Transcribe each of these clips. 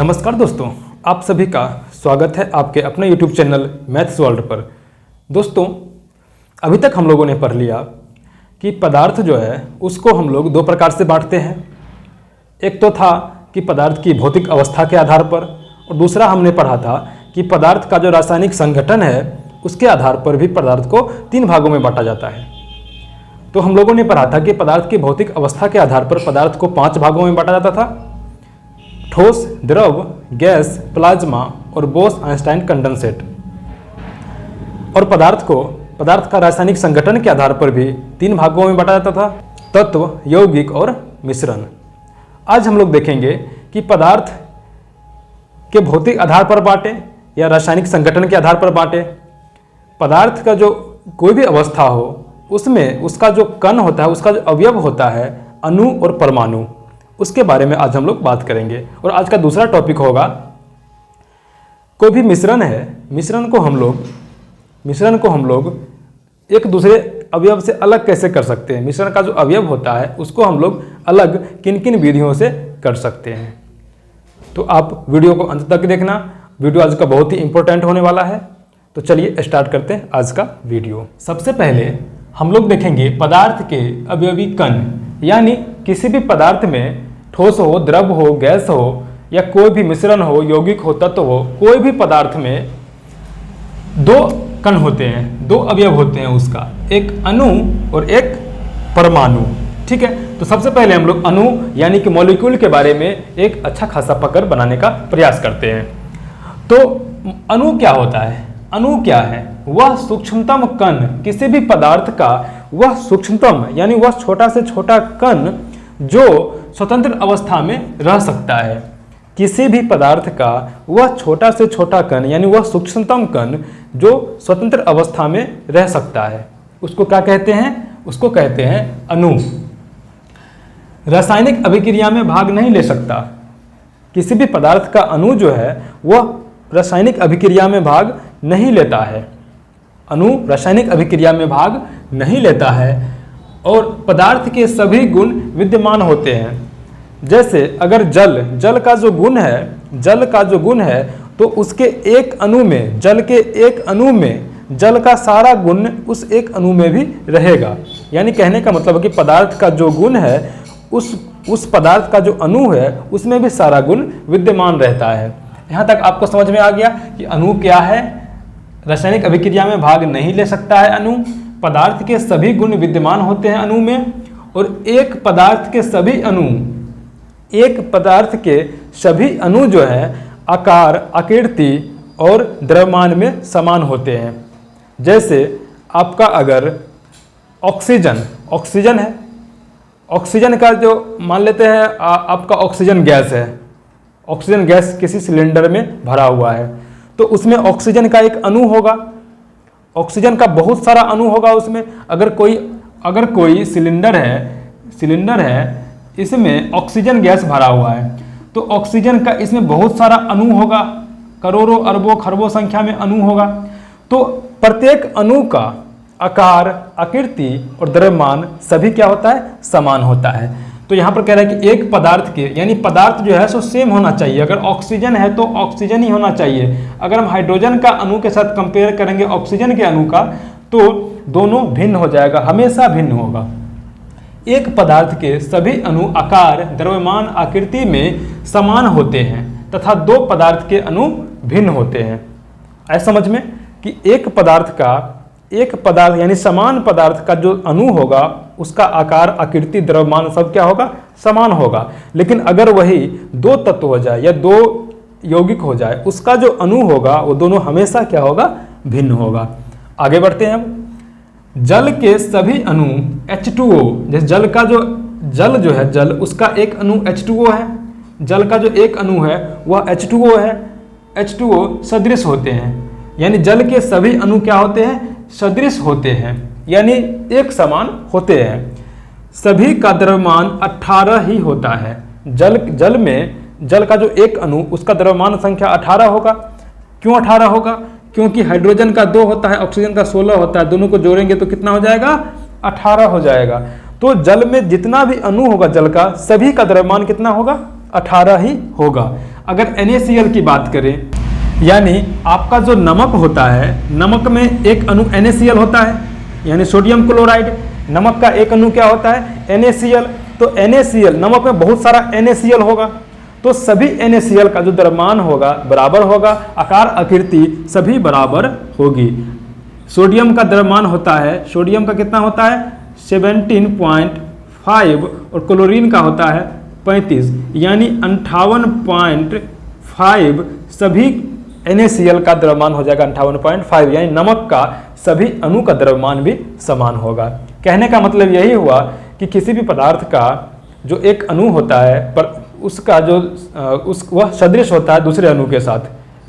नमस्कार दोस्तों, आप सभी का स्वागत है आपके अपने YouTube चैनल मैथ्स वर्ल्ड पर। दोस्तों, अभी तक हम लोगों ने पढ़ लिया कि पदार्थ जो है उसको हम लोग दो प्रकार से बांटते हैं। एक तो था कि पदार्थ की भौतिक अवस्था के आधार पर, और दूसरा हमने पढ़ा था कि पदार्थ का जो रासायनिक संगठन है उसके आधार पर भी पदार्थ को तीन भागों में बांटा जाता है। तो हम लोगों ने पढ़ा था कि पदार्थ की भौतिक अवस्था के आधार पर पदार्थ को 5 भागों में बांटा जाता था: ठोस, द्रव, गैस, प्लाज्मा और बोस-आइंस्टाइन कंडेंसेट। और पदार्थ का रासायनिक संगठन के आधार पर भी 3 भागों में बांटा जाता था: तत्व, यौगिक और मिश्रण। आज हम लोग देखेंगे कि पदार्थ के भौतिक आधार पर बांटे या रासायनिक संगठन के आधार पर बांटे। पदार्थ का जो कोई भी अवस्था हो उसमें उसका जो कण होता है, उसका जो अवयव होता है, अणु और परमाणु, उसके बारे में आज हम लोग बात करेंगे। और आज का दूसरा टॉपिक होगा, कोई भी मिश्रण है, मिश्रण को हम लोग एक दूसरे अवयव से अलग कैसे कर सकते हैं। मिश्रण का जो अवयव होता है उसको हम लोग अलग किन किन विधियों से कर सकते हैं। तो आप वीडियो को अंत तक देखना, वीडियो आज का बहुत ही इंपॉर्टेंट होने वाला है। तो चलिए स्टार्ट करते हैं आज का वीडियो। सबसे पहले हम लोग देखेंगे पदार्थ के अवयवी कण, यानी किसी भी पदार्थ में ठोस हो, द्रव हो, गैस हो या कोई भी मिश्रण हो, यौगिक हो, तत्व हो, कोई भी पदार्थ में 2 कण होते हैं, 2 अवयव होते हैं उसका, एक अणु और एक परमाणु। ठीक है, तो सबसे पहले हम लोग अणु यानी कि मॉलिक्यूल के बारे में एक अच्छा खासा पकड़ बनाने का प्रयास करते हैं। तो अणु क्या होता है? अणु क्या है? वह सूक्ष्मतम कण, किसी भी पदार्थ का वह सूक्ष्मतम यानी वह छोटा से छोटा कण जो स्वतंत्र अवस्था में रह सकता है। किसी भी पदार्थ का वह छोटा से छोटा कण यानी वह सूक्ष्मतम कण जो स्वतंत्र अवस्था में रह सकता है, उसको क्या कहते हैं? उसको कहते हैं अणु। रासायनिक अभिक्रिया में भाग नहीं ले सकता। किसी भी पदार्थ का अणु जो है वह रासायनिक अभिक्रिया में भाग नहीं लेता है। अणु रासायनिक अभिक्रिया में भाग नहीं लेता है और पदार्थ के सभी गुण विद्यमान होते हैं। जैसे अगर जल का जो गुण है तो उसके एक अणु में, जल के एक अणु में जल का सारा गुण उस एक अणु में भी रहेगा। यानी कहने का मतलब है कि पदार्थ का जो गुण है उस पदार्थ का जो अणु है उसमें भी सारा गुण विद्यमान रहता है। यहाँ तक आपको समझ में आ गया कि अणु क्या है? रासायनिक अभिक्रिया में भाग नहीं ले सकता है अणु, पदार्थ के सभी गुण विद्यमान होते हैं अणु में, और एक पदार्थ के सभी अणु जो है आकार, आकृति और द्रव्यमान में समान होते हैं। जैसे आपका अगर ऑक्सीजन है, ऑक्सीजन का जो मान लेते हैं आपका ऑक्सीजन गैस है, ऑक्सीजन गैस किसी सिलेंडर में भरा हुआ है, तो उसमें ऑक्सीजन का एक अणु होगा, ऑक्सीजन का बहुत सारा अणु होगा उसमें। अगर कोई सिलेंडर है इसमें ऑक्सीजन गैस भरा हुआ है तो ऑक्सीजन का इसमें बहुत सारा अणु होगा, करोड़ों अरबों खरबों संख्या में अणु होगा। तो प्रत्येक अणु का आकार, आकृति और द्रव्यमान सभी क्या होता है? समान होता है। तो यहाँ पर कह रहा है कि एक पदार्थ के, यानी पदार्थ जो है सो सेम होना चाहिए। अगर ऑक्सीजन है तो ऑक्सीजन ही होना चाहिए। अगर हम हाइड्रोजन का अणु के साथ कंपेयर करेंगे ऑक्सीजन के अणु का तो दोनों भिन्न हो जाएगा, हमेशा भिन्न होगा। एक पदार्थ के सभी अणु आकार, द्रव्यमान, आकृति में समान होते हैं तथा 2 पदार्थ के अणु भिन्न होते हैं। ऐसा समझ में कि एक पदार्थ यानी समान पदार्थ का जो अणु होगा उसका आकार, आकृति, द्रव्यमान सब क्या होगा? समान होगा। लेकिन अगर वही 2 तत्व हो जाए या 2 यौगिक हो जाए, उसका जो अणु होगा वो दोनों हमेशा क्या होगा? भिन्न होगा। आगे बढ़ते हैं हम। जल के सभी अणु H2O, जैसे जल उसका एक अणु H2O है, जल का जो एक अणु है वह H2O है, H2O सदृश होते हैं। यानी जल के सभी अणु क्या होते हैं? सदृश होते हैं, यानी एक समान होते हैं। सभी का द्रव्यमान 18 ही होता है। जल का जो एक अणु उसका द्रव्यमान संख्या 18 होगा। क्यों 18 होगा? क्योंकि हाइड्रोजन का 2 होता है, ऑक्सीजन का 16 होता है, दोनों को जोड़ेंगे तो कितना हो जाएगा? 18 हो जाएगा। तो जल में जितना भी अणु होगा जल का, सभी का द्रव्यमान कितना होगा? 18 ही होगा। अगर NaCl की बात करें, यानी आपका जो नमक होता है, नमक में एक अणु NaCl होता है, यानी सोडियम क्लोराइड, नमक का एक अणु क्या होता है NaCl। तो NaCl, नमक में बहुत सारा NaCl होगा, तो सभी NaCl का जो द्रव्यमान होगा बराबर होगा, आकार आकृति सभी बराबर होगी। सोडियम का द्रव्यमान होता है, सोडियम का कितना होता है 17.5 और क्लोरीन का होता है 35, यानी 58.5 सभी NaCl का द्रव्यमान हो जाएगा 58.5, यानी नमक का सभी अणु का द्रव्यमान भी समान होगा। कहने का मतलब यही हुआ कि किसी भी पदार्थ का जो एक अणु होता है पर उसका जो वह सदृश होता है दूसरे अणु के साथ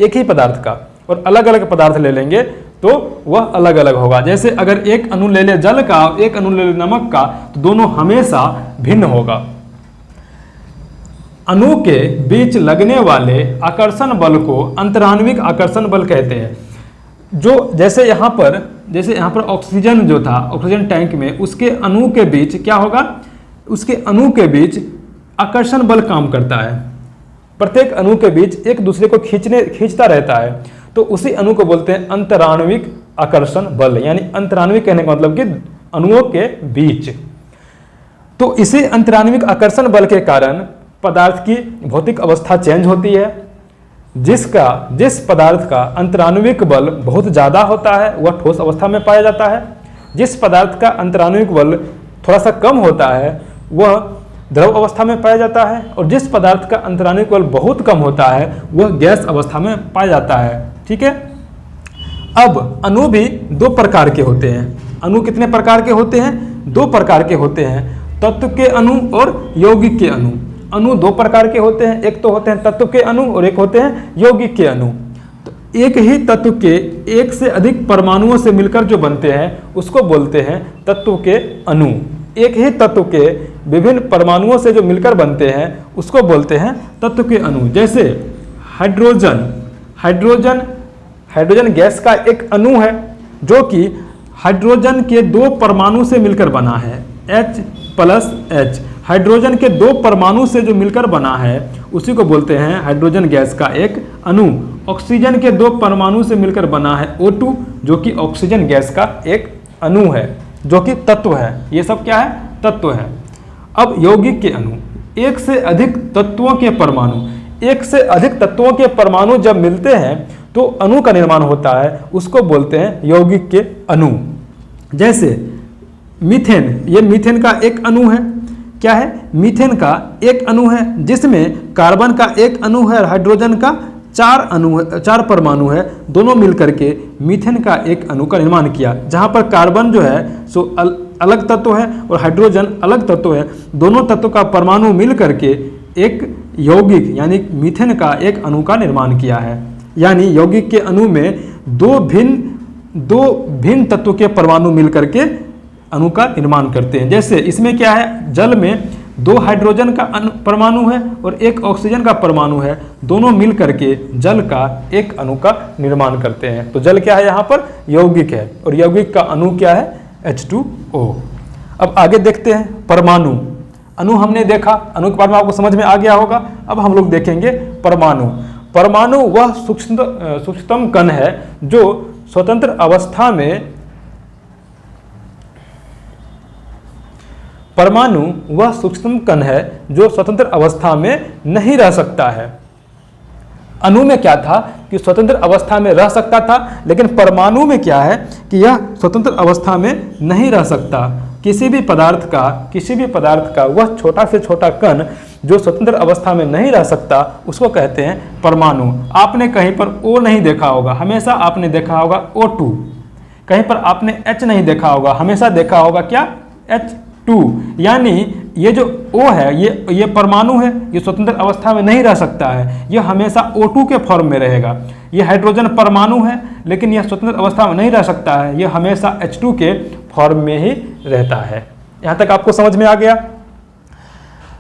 एक ही पदार्थ का, और अलग अलग पदार्थ ले लेंगे तो वह अलग अलग होगा। जैसे अगर एक अणु ले ले जल का और एक अणु ले ले नमक का, तो दोनों हमेशा भिन्न होगा। अणु के बीच लगने वाले आकर्षण बल को अंतराण्विक आकर्षण बल कहते हैं। जो जैसे यहाँ पर ऑक्सीजन जो था, ऑक्सीजन टैंक में उसके अणु के बीच क्या होगा, उसके अणु के बीच आकर्षण बल काम करता है। प्रत्येक अणु के बीच एक दूसरे को खींचता रहता है, तो उसी अणु को बोलते हैं अंतराण्विक आकर्षण बल। यानी अंतराण्विक कहने का मतलब कि अणुओं के बीच। तो इसी अंतराण्विक आकर्षण बल के कारण पदार्थ की भौतिक अवस्था चेंज होती है। जिस पदार्थ का अंतराण्विक बल बहुत ज़्यादा होता है वह ठोस अवस्था में पाया जाता है, जिस पदार्थ का अंतराण्विक बल थोड़ा सा कम होता है वह द्रव अवस्था में पाया जाता है, और जिस पदार्थ का अंतराण्विक बल बहुत कम होता है वह गैस अवस्था में पाया जाता है। ठीक है। अब अणु भी दो प्रकार के होते हैं। अणु कितने प्रकार के होते हैं? दो प्रकार के होते हैं, तत्व के अणु और यौगिक के अणु। अणु दो प्रकार के होते हैं, एक तो होते हैं तत्व के अणु और एक होते हैं यौगिक के अणु। तो एक ही तत्व के एक से अधिक परमाणुओं से मिलकर जो बनते हैं उसको बोलते हैं तत्व के अणु। एक ही तत्व के विभिन्न परमाणुओं से जो मिलकर बनते हैं उसको बोलते हैं तत्व के अणु। जैसे हाइड्रोजन गैस का एक अणु है जो कि हाइड्रोजन के दो परमाणु से मिलकर बना है, H+H। हाइड्रोजन के दो परमाणु से जो मिलकर बना है उसी को बोलते हैं हाइड्रोजन गैस का एक अणु। ऑक्सीजन के दो परमाणु से मिलकर बना है O2, जो कि ऑक्सीजन गैस का एक अणु है, जो कि तत्व है। ये सब क्या है? तत्व है। अब यौगिक के अणु, एक से अधिक तत्वों के परमाणु जब मिलते हैं तो अणु का निर्माण होता है, उसको बोलते हैं यौगिक के अणु। जैसे मीथेन, ये मीथेन का एक अणु है। क्या है? मीथेन का एक अणु है जिसमें कार्बन का एक अणु है और हाइड्रोजन का चार परमाणु है। दोनों मिलकर के मीथेन का एक अणु का निर्माण किया, जहाँ पर कार्बन जो है सो अलग तत्व है और हाइड्रोजन अलग तत्व है। दोनों तत्व का परमाणु मिल करके एक यौगिक यानी मीथेन का एक अणु का निर्माण किया है। यानी यौगिक के अणु में दो भिन्न तत्व के परमाणु मिल करके अणु का निर्माण करते हैं। जैसे इसमें क्या है, जल में दो हाइड्रोजन का परमाणु है और एक ऑक्सीजन का परमाणु है, दोनों मिल करके जल का एक अणु का निर्माण करते हैं। तो जल क्या है? यहाँ पर यौगिक है, और यौगिक का अणु क्या है? H2O। अब आगे देखते हैं परमाणु। अणु हमने देखा, अणु के बारे में आपको समझ में आ गया होगा। अब हम लोग देखेंगे परमाणु। परमाणु वह सूक्ष्मतम कण है जो स्वतंत्र अवस्था में परमाणु वह सूक्ष्म कण है जो स्वतंत्र अवस्था में नहीं रह सकता है। अणु में क्या था कि स्वतंत्र अवस्था में रह सकता था, लेकिन परमाणु में क्या है कि यह स्वतंत्र अवस्था में नहीं रह सकता। किसी भी पदार्थ का वह छोटा से छोटा कण जो स्वतंत्र अवस्था में नहीं रह सकता उसको कहते हैं परमाणु। आपने कहीं पर O नहीं देखा होगा, हमेशा आपने देखा होगा O2। कहीं पर आपने H नहीं देखा होगा, हमेशा देखा होगा क्या? H2। यानी ये जो O है ये परमाणु है, ये स्वतंत्र अवस्था में नहीं रह सकता है, ये हमेशा O2 के फॉर्म में रहेगा। ये हाइड्रोजन परमाणु है लेकिन यह स्वतंत्र अवस्था में नहीं रह सकता है, ये हमेशा H2 के फॉर्म में ही रहता है। यहाँ तक आपको समझ में आ गया।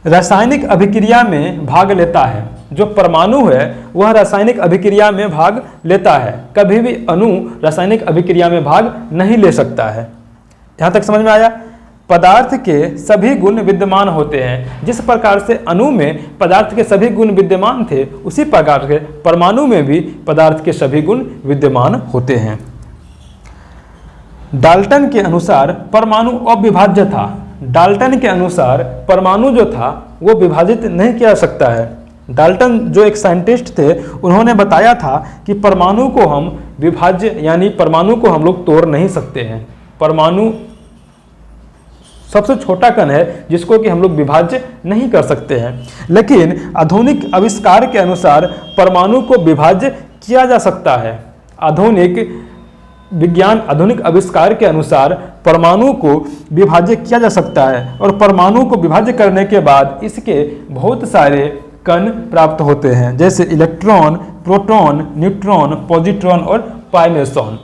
रासायनिक अभिक्रिया में भाग लेता है। जो परमाणु है वह रासायनिक अभिक्रिया में भाग लेता है। कभी भी अणु रासायनिक अभिक्रिया में भाग नहीं ले सकता है। यहाँ तक समझ में आया। पदार्थ के सभी गुण विद्यमान होते हैं। जिस प्रकार से अणु में पदार्थ के सभी गुण विद्यमान थे, उसी प्रकार से परमाणु में भी पदार्थ के सभी गुण विद्यमान होते हैं। डाल्टन के अनुसार परमाणु अविभाज्य था। डाल्टन के अनुसार परमाणु जो था वो विभाजित नहीं किया जा सकता है। डाल्टन जो एक साइंटिस्ट थे, उन्होंने बताया था कि परमाणु को हम विभाज्य यानी परमाणु को हम लोग तोड़ नहीं सकते हैं। परमाणु सबसे छोटा कण है जिसको कि हम लोग विभाज्य नहीं कर सकते हैं। लेकिन आधुनिक आविष्कार के अनुसार परमाणु को विभाज्य किया जा सकता है। आधुनिक आविष्कार के अनुसार परमाणु को विभाज्य किया जा सकता है और परमाणु को विभाज्य करने के बाद इसके बहुत सारे कण प्राप्त होते हैं, जैसे इलेक्ट्रॉन, प्रोटॉन, न्यूट्रॉन, पॉजिट्रॉन और पाइमेसॉन।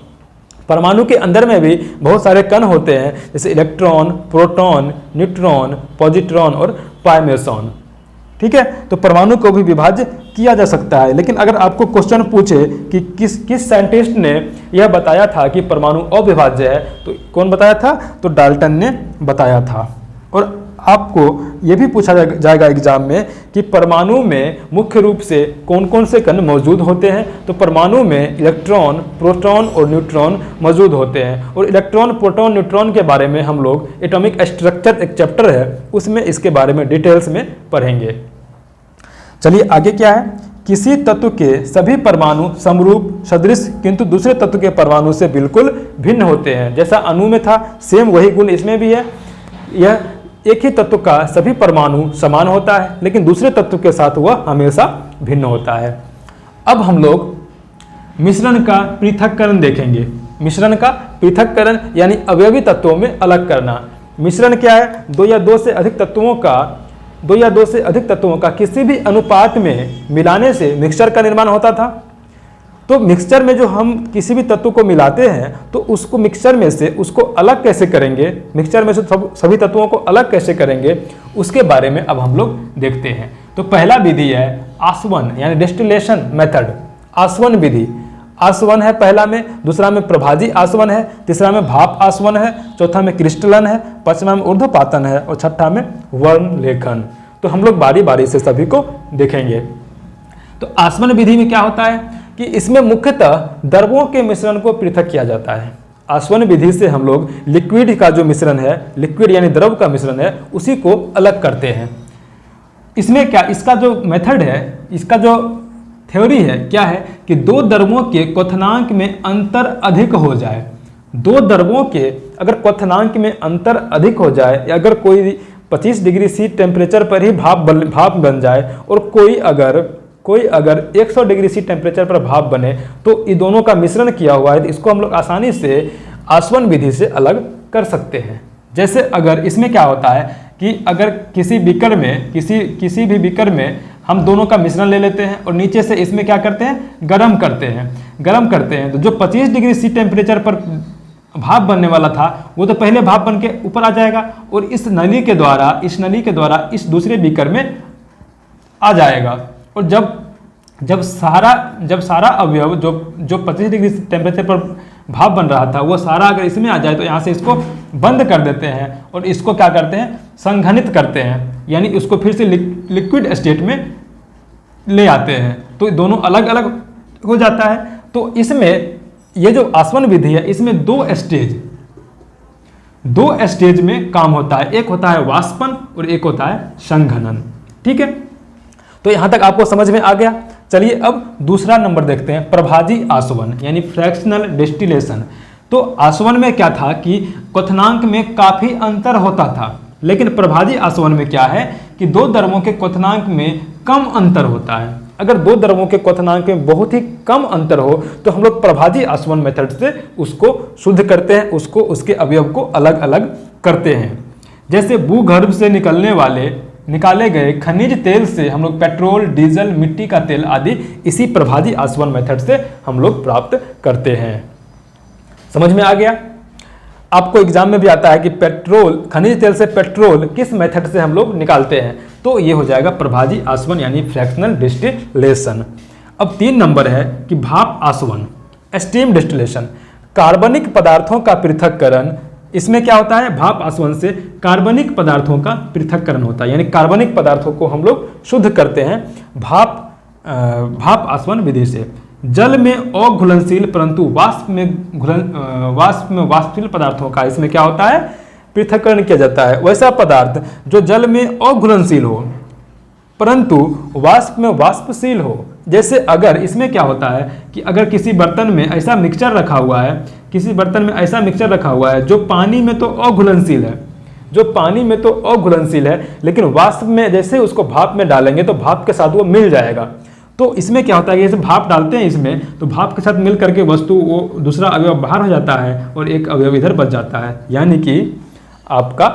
परमाणु के अंदर में भी बहुत सारे कण होते हैं, जैसे इलेक्ट्रॉन, प्रोटॉन, न्यूट्रॉन, पॉजिट्रॉन और पाइमेसॉन। ठीक है, तो परमाणु को भी विभाज्य किया जा सकता है। लेकिन अगर आपको क्वेश्चन पूछे कि किस साइंटिस्ट ने यह बताया था कि परमाणु अविभाज्य है, तो कौन बताया था? तो डाल्टन ने बताया था। और आपको यह भी पूछा जाएगा एग्जाम में कि परमाणु में मुख्य रूप से कौन कौन से कण मौजूद होते हैं। तो परमाणु में इलेक्ट्रॉन, प्रोटॉन और न्यूट्रॉन मौजूद होते हैं। और इलेक्ट्रॉन, प्रोटॉन, न्यूट्रॉन के बारे में हम लोग एटॉमिक स्ट्रक्चर एक चैप्टर है, उसमें इसके बारे में डिटेल्स में पढ़ेंगे। चलिए आगे क्या है? किसी तत्व के सभी परमाणु समरूप, सदृश किंतु दूसरे तत्व के परमाणु से बिल्कुल भिन्न होते हैं। जैसा अणु में था, सेम वही गुण इसमें भी है। यह एक ही तत्व का सभी परमाणु समान होता है, लेकिन दूसरे तत्व के साथ वह हमेशा भिन्न होता है। अब हम लोग मिश्रण का पृथक्करण देखेंगे। मिश्रण का पृथक्करण यानी अवयवी तत्वों में अलग करना। मिश्रण क्या है? दो या दो से अधिक तत्वों का किसी भी अनुपात में मिलाने से मिक्सचर का निर्माण होता था। तो मिक्सचर में जो हम किसी भी तत्व को मिलाते हैं, तो उसको मिक्सचर में से उसको अलग कैसे करेंगे, मिक्सचर में से सभी तत्वों को अलग कैसे करेंगे, उसके बारे में अब हम लोग देखते हैं। तो पहला विधि है आसवन यानी डिस्टिलेशन मेथड। आसवन विधि, आसवन है पहला में, दूसरा में प्रभाजी आसवन है, तीसरा में भाप आसवन है, चौथा में क्रिस्टलन है, पांचवा में ऊर्ध्वपातन है और छठा में वर्ण लेखन। तो हम लोग बारी बारी से सभी को देखेंगे। तो आसवन विधि में क्या होता है कि इसमें मुख्यतः द्रवों के मिश्रण को पृथक किया जाता है। आसवन विधि से हम लोग लिक्विड का जो मिश्रण है, लिक्विड यानी द्रव का मिश्रण है, उसी को अलग करते हैं। इसमें क्या, इसका जो मेथड है, इसका जो थ्योरी है क्या है कि दो द्रवों के क्वथनांक में अंतर अधिक हो जाए। दो द्रवों के अगर क्वथनांक में अंतर अधिक हो जाए, या अगर कोई 25 डिग्री सी टेम्परेचर पर ही भाप बन जाए और कोई अगर 100 डिग्री सी टेम्परेचर पर भाप बने, तो ये दोनों का मिश्रण किया हुआ है, तो इसको हम लोग आसानी से आसवन विधि से अलग कर सकते हैं। जैसे अगर इसमें क्या होता है कि अगर किसी बीकर में किसी भी बीकर में हम दोनों का मिश्रण ले लेते हैं और नीचे से इसमें क्या करते हैं, गरम करते हैं, तो जो 25 डिग्री सी टेम्परेचर पर भाप बनने वाला था वो तो पहले भाप बन के ऊपर आ जाएगा और इस नली के द्वारा इस दूसरे बीकर में आ जाएगा। और जब सारा अवयव जो 25 डिग्री टेम्परेचर पर भाप बन रहा था, वो सारा अगर इसमें आ जाए, तो यहाँ से इसको बंद कर देते हैं और इसको क्या करते हैं, संघनित करते हैं, यानी इसको फिर से लिक्विड स्टेट में ले आते हैं, तो दोनों अलग अलग हो जाता है। तो इसमें ये जो आसवन विधि है, इसमें दो स्टेज में काम होता है। एक होता है वाष्पन और एक होता है संघनन। ठीक है, तो यहां तक आपको समझ में आ गया। चलिए अब दूसरा नंबर देखते हैं, प्रभाजी आसवन यानी फ्रैक्शनल डिस्टिलेशन। तो आसवन में क्या था कि क्वथनांक में काफी अंतर होता था, लेकिन प्रभाजी आसवन में क्या है कि दो द्रवों के क्वथनांक में कम अंतर होता है। अगर दो द्रवों के क्वथनांक में बहुत ही कम अंतर हो, तो हम लोग प्रभाजी आसवन मेथड से उसको शुद्ध करते हैं, उसके अवयव को अलग अलग करते हैं। जैसे भूगर्भ से निकाले गए खनिज तेल से हम लोग पेट्रोल, डीजल, मिट्टी का तेल आदि इसी प्रभाजी आसवन मेथड से हम लोग प्राप्त करते हैं। समझ में आ गया? आपको एग्जाम में भी आता है कि खनिज तेल से पेट्रोल किस मेथड से हम लोग निकालते हैं, तो ये हो जाएगा प्रभाजी आसवन यानी फ्रैक्शनल डिस्टिलेशन। अब 3 नंबर है कि भाप आसवन, स्टीम डिस्टिलेशन। कार्बनिक पदार्थों का पृथक्करण इसमें क्या होता है, भाप आसवन से कार्बनिक पदार्थों का पृथक्करण होता है, यानी कार्बनिक पदार्थों को हम लोग शुद्ध करते हैं भाप आसवन विधि से। जल में अघुलनशील परंतु वाष्प में वाष्पशील पदार्थों का इसमें क्या होता है, पृथक्करण किया जाता है। वैसा पदार्थ जो जल में अघुलनशील हो परंतु वाष्प में वाष्पशील हो, जैसे अगर इसमें क्या होता है कि अगर किसी बर्तन में ऐसा मिक्सचर रखा हुआ है, किसी बर्तन में ऐसा मिक्सचर रखा हुआ है जो पानी में तो अघुलनशील है, जो पानी में तो अघुलनशील है, लेकिन वाष्प में जैसे उसको भाप में डालेंगे तो भाप के साथ वो मिल जाएगा। तो इसमें क्या होता है कि जैसे भाप डालते हैं इसमें, तो भाप के साथ मिल करके वस्तु वो दूसरा अवयव बाहर हो जाता है और एक अवयव इधर बच जाता है, यानी कि आपका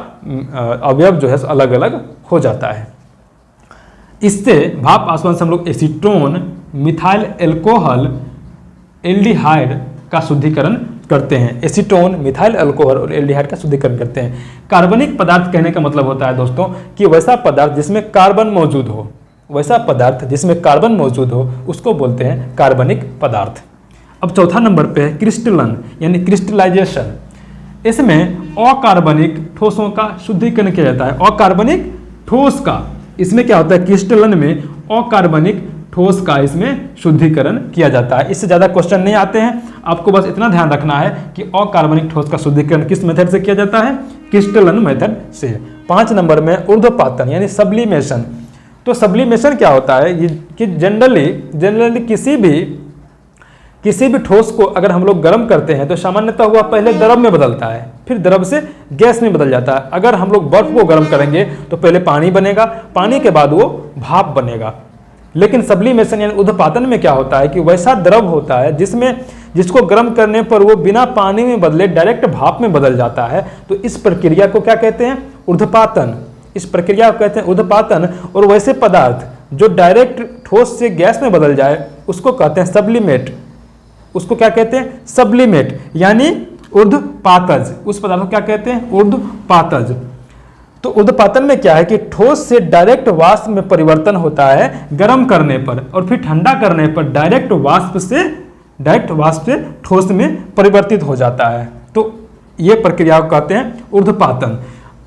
अवयव जो है अलग अलग हो जाता है। इससे भाप आसवन से हम लोग एसीटोन, मिथाइल एल्कोहल, एल्डिहाइड का शुद्धिकरण करते हैं। एसीटोन, मिथाइल एल्कोहल और एल्डिहाइड का शुद्धिकरण करते हैं। कार्बनिक पदार्थ कहने का मतलब होता है दोस्तों कि वैसा पदार्थ जिसमें कार्बन मौजूद हो, वैसा पदार्थ जिसमें कार्बन मौजूद हो उसको बोलते हैं कार्बनिक पदार्थ। अब चौथा नंबर पे है क्रिस्टलन यानी क्रिस्टलाइजेशन। इसमें अकार्बनिक ठोसों का शुद्धिकरण किया जाता है। अकार्बनिक ठोस का इसमें क्या होता है, क्रिस्टलन में अकार्बनिक ठोस का इसमें शुद्धिकरण किया जाता है। इससे ज़्यादा क्वेश्चन नहीं आते हैं, आपको बस इतना ध्यान रखना है कि अकार्बनिक ठोस का शुद्धिकरण किस मेथड से किया जाता है, क्रिस्टलन मेथड से। 5 नंबर में ऊर्ध्वपातन यानी सब्लिमेशन। तो सब्लिमेशन क्या होता है, ये कि जनरली किसी भी ठोस को अगर हम लोग गर्म करते हैं तो सामान्यतः हुआ पहले द्रव में बदलता है, फिर द्रव से गैस में बदल जाता है। अगर हम लोग बर्फ को गर्म करेंगे तो पहले पानी बनेगा, पानी के बाद वो भाप बनेगा। लेकिन सब्लिमेशन यानी ऊर्ध्वपातन में क्या होता है कि वैसा द्रव होता है जिसको गर्म करने पर वो बिना पानी में बदले डायरेक्ट भाप में बदल जाता है। तो इस प्रक्रिया को क्या कहते हैं, ऊर्ध्वपातन। इस प्रक्रिया को कहते हैं ऊर्ध्वपातन। और वैसे पदार्थ जो डायरेक्ट ठोस से गैस में बदल जाए उसको कहते हैं सब्लिमेट। उसको क्या कहते हैं, सब्लिमेट यानी ऊर्ध्वपातज। उस पदार्थ को क्या कहते हैं, ऊर्ध्वपातज। तो ऊर्ध्वपातन में क्या है कि ठोस से डायरेक्ट वाष्प में परिवर्तन होता है गर्म करने पर, और फिर ठंडा करने पर डायरेक्ट वाष्प से ठोस में परिवर्तित हो जाता है। तो ये प्रक्रिया को कहते हैं ऊर्ध्वपातन।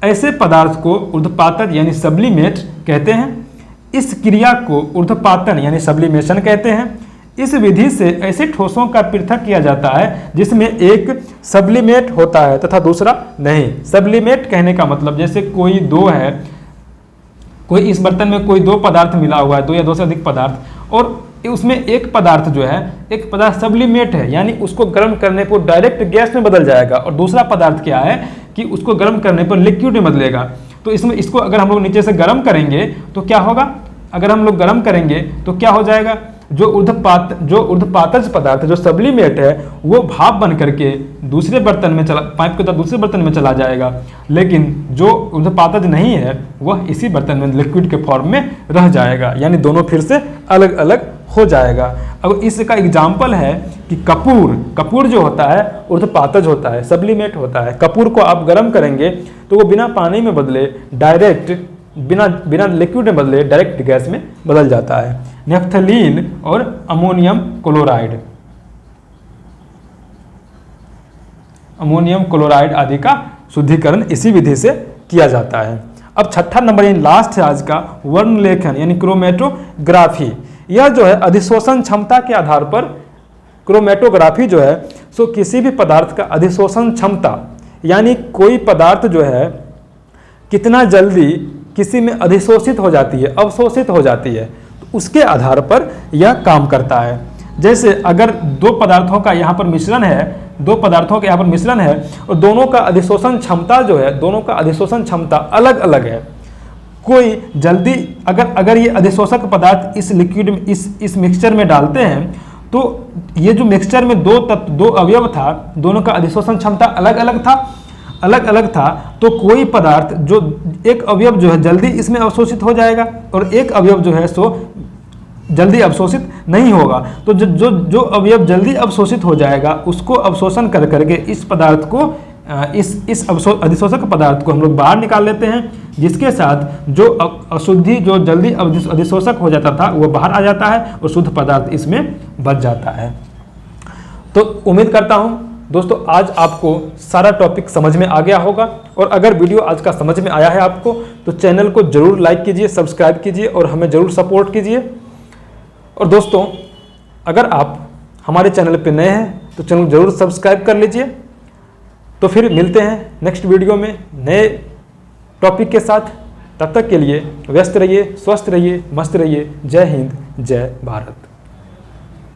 ऐसे पदार्थ को ऊर्ध्वपातज यानी सब्लिमेट कहते हैं। इस क्रिया को ऊर्ध्वपातन यानी सब्लिमेशन कहते हैं। इस विधि से ऐसे ठोसों का पृथक किया जाता है जिसमें एक सब्लिमेट होता है तथा दूसरा नहीं। सब्लिमेट कहने का मतलब जैसे कोई दो है, कोई इस बर्तन में कोई 2 पदार्थ मिला हुआ है, 2 या 2 से अधिक पदार्थ, और उसमें एक पदार्थ जो है, एक पदार्थ सब्लिमेट है यानी उसको गर्म करने पर डायरेक्ट गैस में बदल जाएगा, और दूसरा पदार्थ क्या है कि उसको गर्म करने पर लिक्विड में बदलेगा। तो इसको अगर हम लोग नीचे से गर्म करेंगे तो क्या होगा, अगर हम लोग गर्म करेंगे तो क्या हो जाएगा, जो ऊर्ध्वपातज पदार्थ जो सब्लिमेट है वो भाप बन करके दूसरे बर्तन में पाइप के द्वारा दूसरे बर्तन में चला जाएगा। लेकिन जो ऊर्ध्वपातज नहीं है वह इसी बर्तन में लिक्विड के फॉर्म में रह जाएगा, यानी दोनों फिर से अलग अलग हो जाएगा। अब इसका एग्जाम्पल है कि कपूर जो होता है ऊर्ध्वपातज होता है, सब्लिमेट होता है। कपूर को आप गर्म करेंगे तो वो बिना पानी में बदले डायरेक्ट बिना लिक्विड में बदले डायरेक्ट गैस में बदल जाता है। नेफ्थलीन और अमोनियम क्लोराइड आदि का शुद्धिकरण इसी विधि से किया जाता है। अब 6ठा नंबर यानी लास्ट है आज का, वर्णलेखन यानी क्रोमेटोग्राफी। यह जो है अधिशोषण क्षमता के आधार पर क्रोमेटोग्राफी जो है सो किसी भी पदार्थ का अधिशोषण क्षमता यानी कोई पदार्थ जो है कितना जल्दी किसी में अधिशोषित हो जाती है, अवशोषित हो जाती है, तो उसके आधार पर यह काम करता है। जैसे अगर 2 पदार्थों का यहाँ पर मिश्रण है और दोनों का अधिशोषण क्षमता जो है, दोनों का अधिशोषण क्षमता अलग अलग है। कोई जल्दी अगर ये अधिशोषक पदार्थ इस लिक्विड में इस मिक्सचर में डालते हैं तो ये जो मिक्सचर में 2 अवयव था, दोनों का अधिशोषण क्षमता अलग अलग था, तो कोई पदार्थ जो एक अवयव जो है जल्दी इसमें अवशोषित हो जाएगा और एक अवयव जो है सो जल्दी अवशोषित नहीं होगा। तो जो अवयव जल्दी अवशोषित हो जाएगा उसको अवशोषण कर करके इस पदार्थ को इस अधिशोषक पदार्थ को हम लोग बाहर निकाल लेते हैं, जिसके साथ जो अशुद्धि जो जल्दी अधिशोषक हो जाता था वो बाहर आ जाता है और शुद्ध पदार्थ इसमें बच जाता है। तो उम्मीद करता हूँ दोस्तों आज आपको सारा टॉपिक समझ में आ गया होगा, और अगर वीडियो आज का समझ में आया है आपको तो चैनल को जरूर लाइक कीजिए, सब्सक्राइब कीजिए और हमें ज़रूर सपोर्ट कीजिए। और दोस्तों अगर आप हमारे चैनल पर नए हैं तो चैनल जरूर सब्सक्राइब कर लीजिए। तो फिर मिलते हैं नेक्स्ट वीडियो में नए टॉपिक के साथ। तब तक के लिए व्यस्त रहिए, स्वस्थ रहिए, मस्त रहिए। जय हिंद, जय भारत।